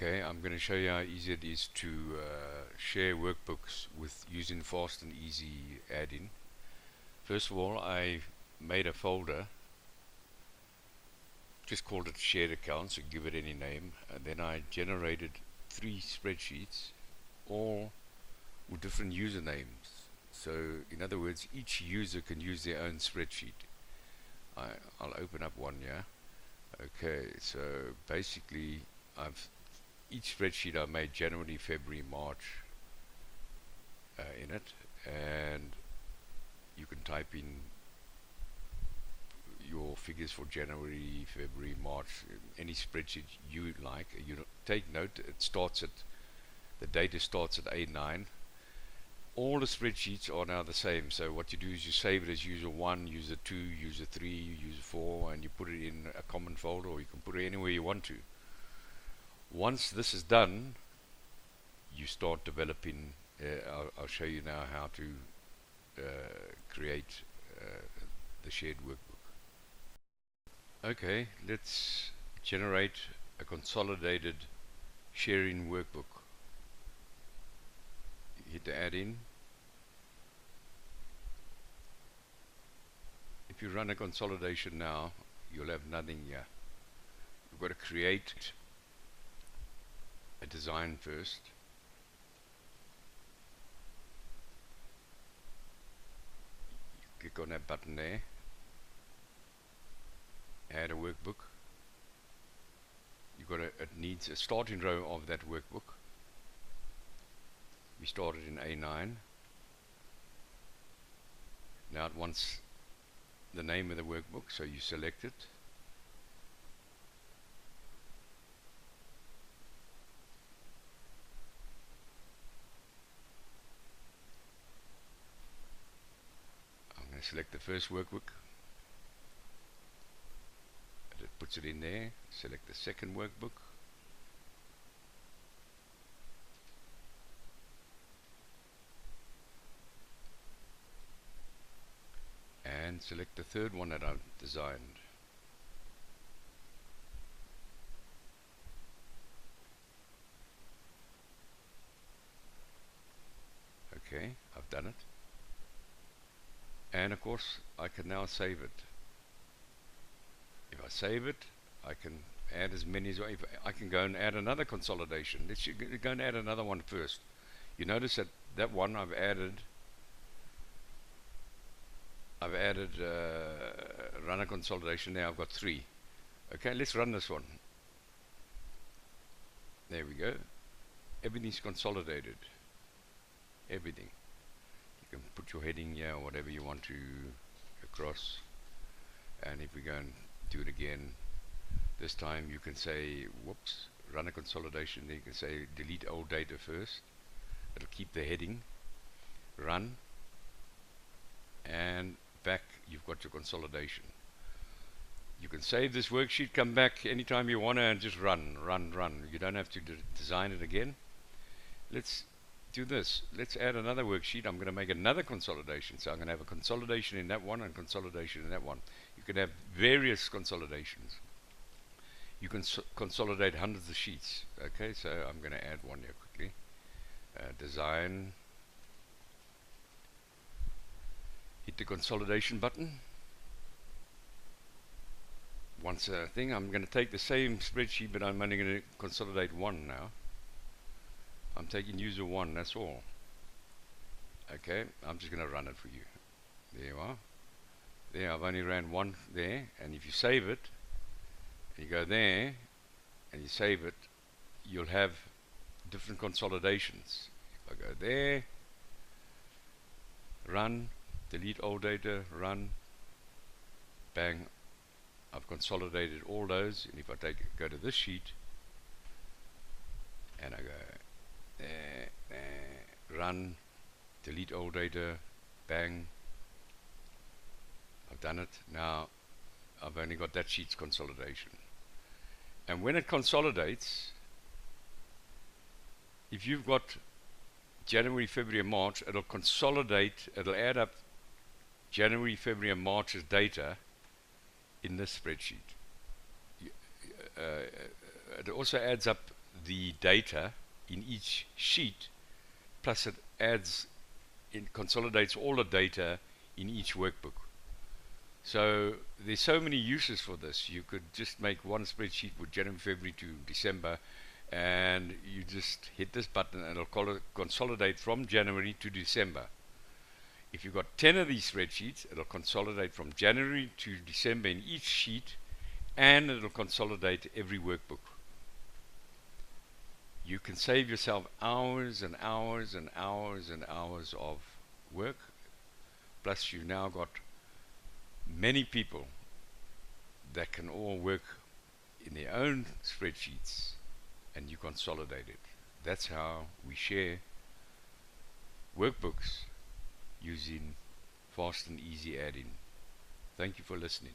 Okay, I'm going to show you how easy it is to share workbooks with using FastAndEasy add-in. First of all, I made a folder, just called it shared accounts, so give it any name, and then I generated 3 spreadsheets, all with different usernames. So in other words, each user can use their own spreadsheet. I'll open up one here. Okay, so basically each spreadsheet I made January, February, March in it, and you can type in your figures for January, February, March, any spreadsheet you like. You take note, the data starts at A9. All the spreadsheets are now the same, so what you do is you save it as user 1, user 2, user 3, user 4, and you put it in a common folder, or you can put it anywhere you want to. Once this is done, you start developing. I'll show you now how to create the shared workbook. Okay, let's generate a consolidated sharing workbook. Hit the add-in. If you run a consolidation now, you'll have nothing here. You've got to create a design first. You click on that button there. Add a workbook. It needs a starting row of that workbook. We started in A9. Now it wants the name of the workbook, so you select it. I'm going to select the first workbook. And it puts it in there. Select the second workbook. And select the third one that I've designed. Okay, I've done it. And of course, I can now save it. If I save it, I can add as many as I can go and add another consolidation. Let's go and add another one first. You notice that one I've added run a consolidation. Now I've got 3. Okay, let's run this one. There we go. Everything's consolidated. Everything. You can put your heading here or whatever you want to across. And if we go and do it again, this time you can say, whoops, run a consolidation. Then you can say delete old data first. It'll keep the heading. Run. And back, you've got your consolidation. You can save this worksheet, come back anytime you want to, and just run. You don't have to design it again. Let's do this. Let's add another worksheet. I'm going to make another consolidation. So I'm going to have a consolidation in that one and consolidation in that one. You can have various consolidations. You can consolidate hundreds of sheets. Okay, so I'm going to add one here quickly. Design. Hit the consolidation button. Once a thing, I'm going to take the same spreadsheet, but I'm only going to consolidate one now. I'm taking user 1, that's all. Okay, I'm just going to run it for you. There you are. There, I've only ran one there, and if you save it, and you go there, and you save it, you'll have different consolidations. If I go there, run, delete old data, run, bang, I've consolidated all those. And if I go to this sheet and I go there, run, delete old data, bang, I've done it. Now I've only got that sheet's consolidation. And when it consolidates, if you've got January, February and March, it'll consolidate, it'll add up January, February and March's data in this spreadsheet. It also adds up the data in each sheet, plus it consolidates all the data in each workbook. So there's so many uses for this. You could just make one spreadsheet with January, February to December, and you just hit this button and it'll consolidate from January to December. If you've got 10 of these spreadsheets, it'll consolidate from January to December in each sheet, and it'll consolidate every workbook. You can save yourself hours and hours and hours and hours of work. Plus you now got many people that can all work in their own spreadsheets, and you consolidate it. That's how we share workbooks using Fast and Easy add-in. Thank you for listening.